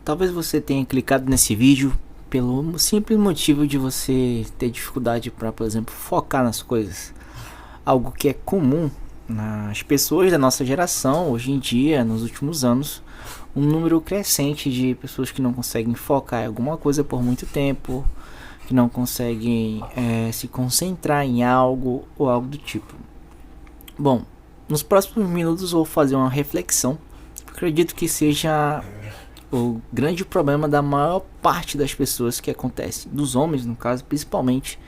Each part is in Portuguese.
Talvez você tenha clicado nesse vídeo pelo simples motivo de você ter dificuldade para, por exemplo, focar nas coisas. Algo que é comum nas pessoas da nossa geração, hoje em dia, nos últimos anos, um número crescente de pessoas que não conseguem focar em alguma coisa por muito tempo, que não conseguem se concentrar em algo ou algo do tipo. Bom, nos próximos minutos vou fazer uma reflexão. Acredito que seja o grande problema da maior parte das pessoas que acontece, dos homens no caso, principalmente,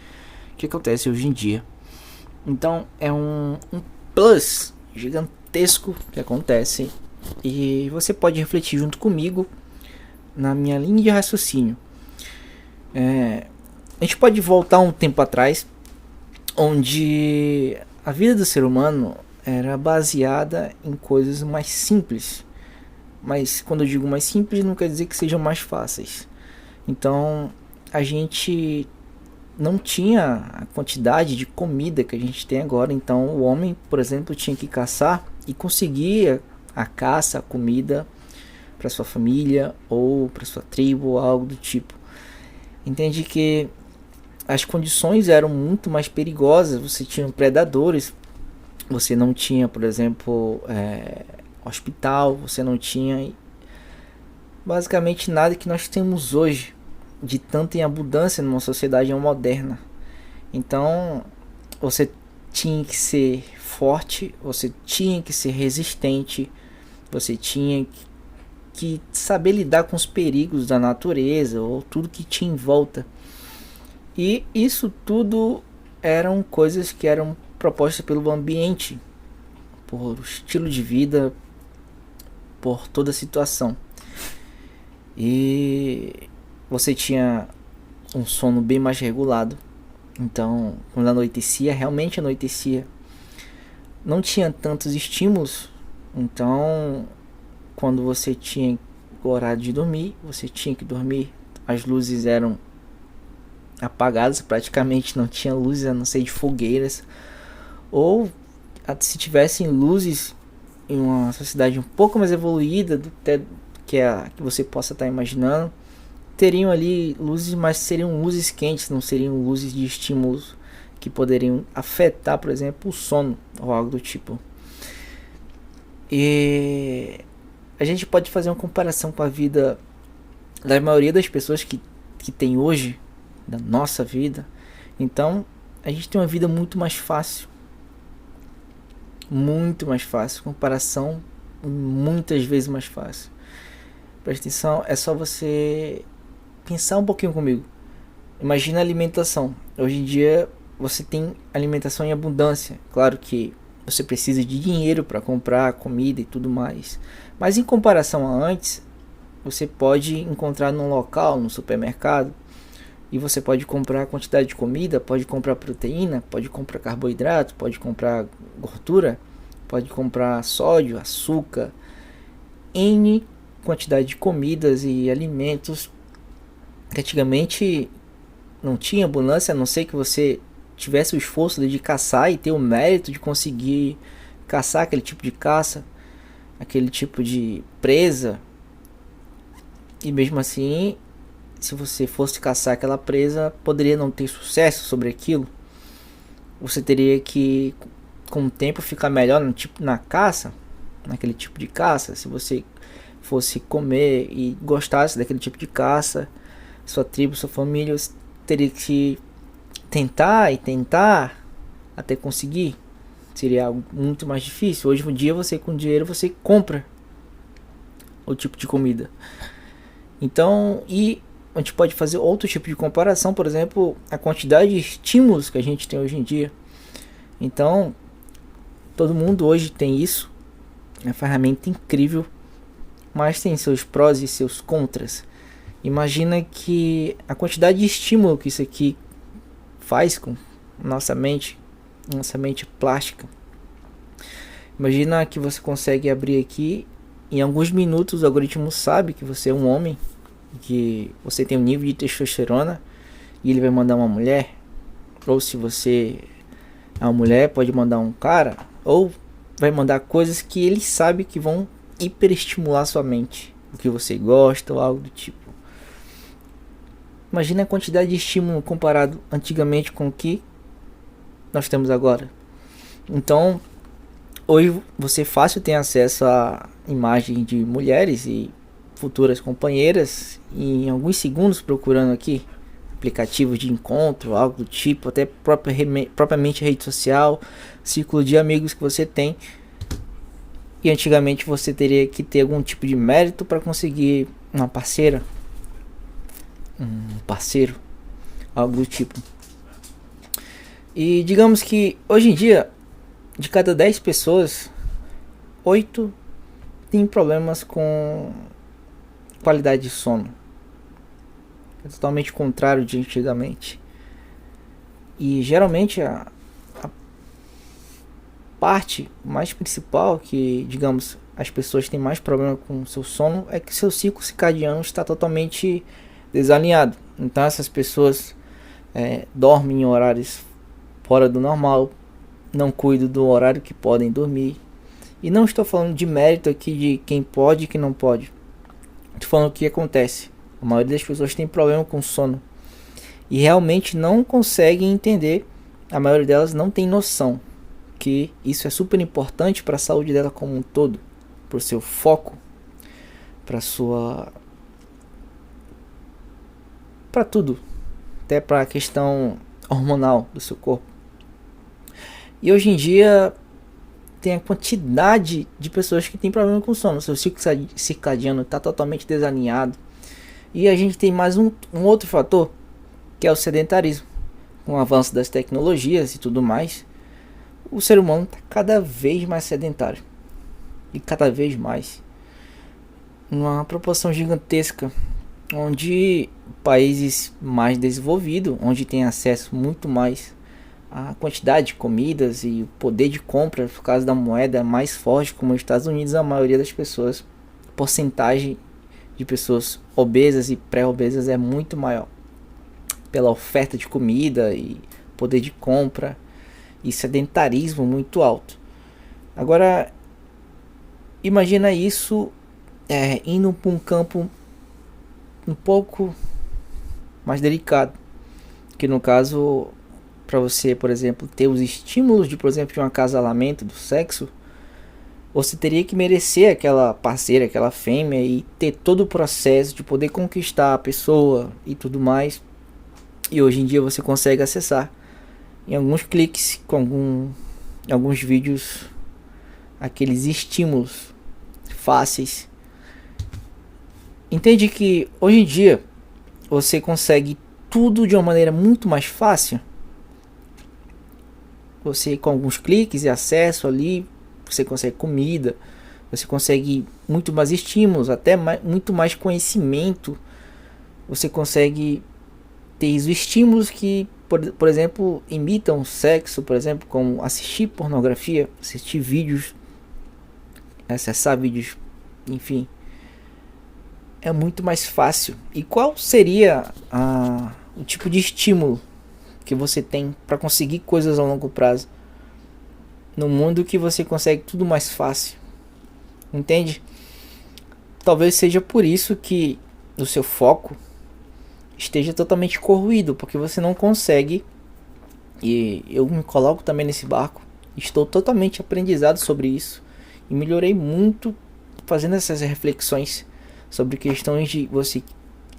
que acontece hoje em dia. Então é um plus gigantesco que acontece e você pode refletir junto comigo na minha linha de raciocínio. A gente pode voltar um tempo atrás, onde a vida do ser humano era baseada em coisas mais simples. Mas quando eu digo mais simples, não quer dizer que sejam mais fáceis. Então a gente não tinha a quantidade de comida que a gente tem agora. Então o homem, por exemplo, tinha que caçar e conseguia a caça, a comida para sua família ou para sua tribo ou algo do tipo. Entende que as condições eram muito mais perigosas. Você tinha predadores, você não tinha, por exemplo, hospital, você não tinha basicamente nada que nós temos hoje de tanta em abundância numa sociedade moderna. Então você tinha que ser forte, você tinha que ser resistente, você tinha que saber lidar com os perigos da natureza ou tudo que tinha em volta. E isso tudo eram coisas que eram propostas pelo ambiente, por estilo de vida, por toda a situação. E você tinha um sono bem mais regulado. Então, quando anoitecia, realmente anoitecia. Não tinha tantos estímulos. Então, quando você tinha o horário de dormir, você tinha que dormir. As luzes eram apagadas, praticamente não tinha luzes a não ser de fogueiras. Ou se tivessem luzes em uma sociedade um pouco mais evoluída do que a que você possa estar imaginando, teriam ali luzes, mas seriam luzes quentes, não seriam luzes de estímulos que poderiam afetar, por exemplo, o sono ou algo do tipo. E a gente pode fazer uma comparação com a vida da maioria das pessoas que tem hoje, da nossa vida. Então a gente tem uma vida muito mais fácil, comparação muitas vezes mais fácil. Presta atenção, é só você pensar um pouquinho comigo. Imagina a alimentação. Hoje em dia você tem alimentação em abundância. Claro que você precisa de dinheiro para comprar comida e tudo mais, mas em comparação a antes, você pode encontrar num local, no supermercado, e você pode comprar a quantidade de comida, pode comprar proteína, pode comprar carboidrato, pode comprar gordura, pode comprar sódio, açúcar, N quantidade de comidas e alimentos que antigamente não tinha abundância, a não ser que você tivesse o esforço de caçar e ter o mérito de conseguir caçar aquele tipo de caça, aquele tipo de presa. E mesmo assim, se você fosse caçar aquela presa, poderia não ter sucesso sobre aquilo. Você teria que, com o tempo, ficar melhor na caça, naquele tipo de caça. Se você fosse comer e gostasse daquele tipo de caça, sua tribo, sua família, você teria que tentar até conseguir. Seria algo muito mais difícil. Hoje em dia, você com dinheiro você compra o tipo de comida. Então, e a gente pode fazer outro tipo de comparação, por exemplo, a quantidade de estímulos que a gente tem hoje em dia. Então, todo mundo hoje tem isso, é uma ferramenta incrível, mas tem seus prós e seus contras. Imagina que a quantidade de estímulo que isso aqui faz com nossa mente plástica. Imagina que você consegue abrir aqui, em alguns minutos o algoritmo sabe que você é um homem, que você tem um nível de testosterona, e ele vai mandar uma mulher. Ou se você é uma mulher, pode mandar um cara, ou vai mandar coisas que ele sabe que vão hiperestimular sua mente. o que você gosta ou algo do tipo. Imagina a quantidade de estímulo comparado antigamente com o que nós temos agora. Então, hoje você fácil tem acesso a imagem de mulheres e futuras companheiras em alguns segundos, procurando aqui aplicativos de encontro, algo do tipo, até propriamente rede social, círculo de amigos que você tem. E antigamente você teria que ter algum tipo de mérito para conseguir uma parceira, um parceiro, algo do tipo. E digamos que hoje em dia, de cada 10 pessoas, 8 têm problemas com qualidade de sono. É totalmente contrário de antigamente. E geralmente a parte mais principal que, digamos, as pessoas têm mais problema com o seu sono é que seu ciclo circadiano está totalmente desalinhado. Então essas pessoas dormem em horários fora do normal, não cuidam do horário que podem dormir. E não estou falando de mérito aqui de quem pode e quem não pode. Estou falando o que acontece. A maioria das pessoas tem problema com sono e realmente não conseguem entender. A maioria delas não tem noção que isso é super importante para a saúde dela como um todo, para o seu foco, para tudo, até para a questão hormonal do seu corpo. E hoje em dia tem a quantidade de pessoas que tem problema com sono. O seu ciclo circadiano está totalmente desalinhado. E a gente tem mais um outro fator, que é o sedentarismo. Com o avanço das tecnologias e tudo mais, o ser humano está cada vez mais sedentário. E cada vez mais. Numa proporção gigantesca. Onde países mais desenvolvidos, onde tem acesso muito mais a quantidade de comidas e o poder de compra por causa da moeda mais forte, como os Estados Unidos, a maioria das pessoas, a porcentagem de pessoas obesas e pré-obesas é muito maior pela oferta de comida e poder de compra e sedentarismo muito alto. Agora imagina isso indo para um campo um pouco mais delicado, que no caso, para você, por exemplo, ter os estímulos de, por exemplo, de um acasalamento do sexo, você teria que merecer aquela parceira, aquela fêmea e ter todo o processo de poder conquistar a pessoa e tudo mais. E hoje em dia você consegue acessar em alguns cliques, com alguns vídeos, aqueles estímulos fáceis. Entende que hoje em dia você consegue tudo de uma maneira muito mais fácil. Você com alguns cliques e acesso ali, você consegue comida, você consegue muito mais estímulos, até muito mais conhecimento. Você consegue ter os estímulos que, por exemplo, imitam sexo, por exemplo, como assistir pornografia, assistir vídeos, acessar vídeos, enfim. É muito mais fácil. E qual seria o tipo de estímulo que você tem para conseguir coisas a longo prazo? No mundo que você consegue tudo mais fácil. Entende? Talvez seja por isso que o seu foco esteja totalmente corroído, porque você não consegue. E eu me coloco também nesse barco. Estou totalmente aprendizado sobre isso. E melhorei muito fazendo essas reflexões sobre questões de você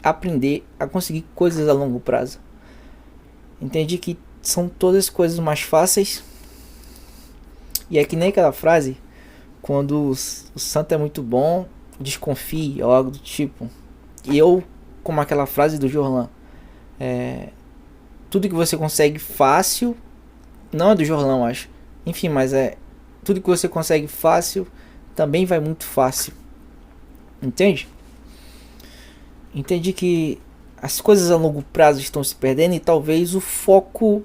aprender a conseguir coisas a longo prazo. Entendi que são todas coisas mais fáceis. E é que nem aquela frase, quando o santo é muito bom, desconfie, ou algo do tipo. E eu, como aquela frase do Jorlan, tudo que você consegue fácil, não é do Jorlan, eu acho. Enfim, mas tudo que você consegue fácil, também vai muito fácil. Entende? Entendi que as coisas a longo prazo estão se perdendo e talvez o foco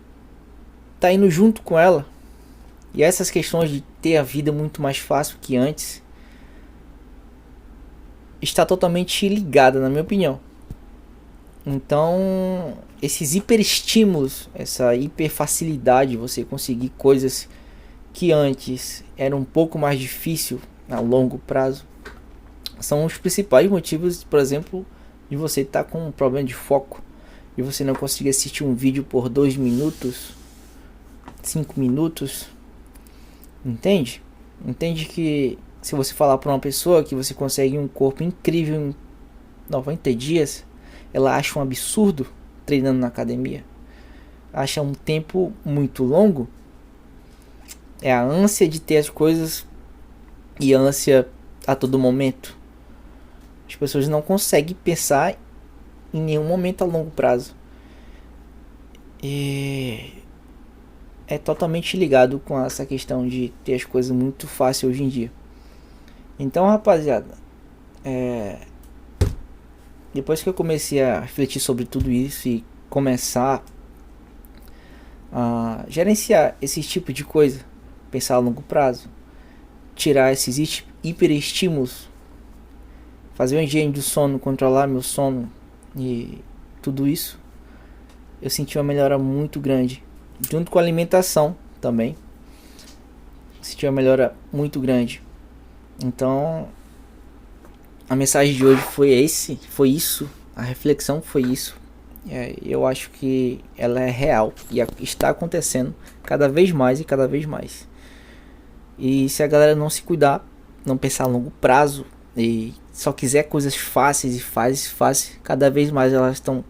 tá indo junto com ela. E essas questões de ter a vida muito mais fácil que antes está totalmente ligada, na minha opinião. Então, esses hiperestímulos, essa hiperfacilidade de você conseguir coisas que antes era um pouco mais difícil a longo prazo, são os principais motivos, por exemplo, de você estar com um problema de foco e você não conseguir assistir um vídeo por 2 minutos, 5 minutos. Entende? Entende que se você falar para uma pessoa que você consegue um corpo incrível em 90 dias, ela acha um absurdo treinando na academia. Acha um tempo muito longo. É a ânsia de ter as coisas e a ânsia a todo momento. As pessoas não conseguem pensar em nenhum momento a longo prazo. E é totalmente ligado com essa questão de ter as coisas muito fácil hoje em dia. Então, rapaziada, depois que eu comecei a refletir sobre tudo isso e começar a gerenciar esse tipo de coisa, pensar a longo prazo, tirar esses hiperestímulos, fazer uma higiene do sono, controlar meu sono e tudo isso, eu senti uma melhora muito grande, junto com a alimentação também. Senti uma melhora muito grande. Então, a mensagem de hoje foi isso, a reflexão foi isso. Eu acho que ela é real e está acontecendo cada vez mais e cada vez mais. E se a galera não se cuidar, não pensar a longo prazo e só quiser coisas fáceis e fácil, cada vez mais elas estão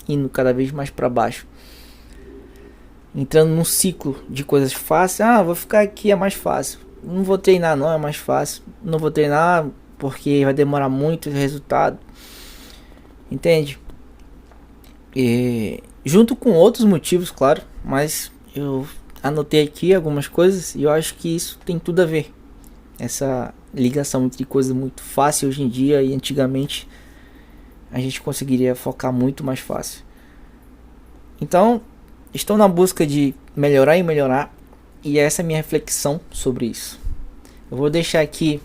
indo cada vez mais para baixo, entrando num ciclo de coisas fáceis. Vou ficar aqui, é mais fácil. Não vou treinar, não, é mais fácil. Não vou treinar porque vai demorar muito o resultado. Entende? E junto com outros motivos, claro, mas eu anotei aqui algumas coisas e eu acho que isso tem tudo a ver. Essa ligação entre coisas muito fácil hoje em dia e antigamente a gente conseguiria focar muito mais fácil. Então, estou na busca de melhorar e melhorar, e essa é a minha reflexão sobre isso. Eu vou deixar aqui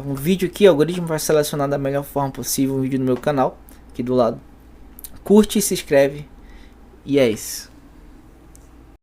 um vídeo aqui, o algoritmo vai selecionar da melhor forma possível um vídeo no meu canal, aqui do lado. Curte, se inscreve, e é isso.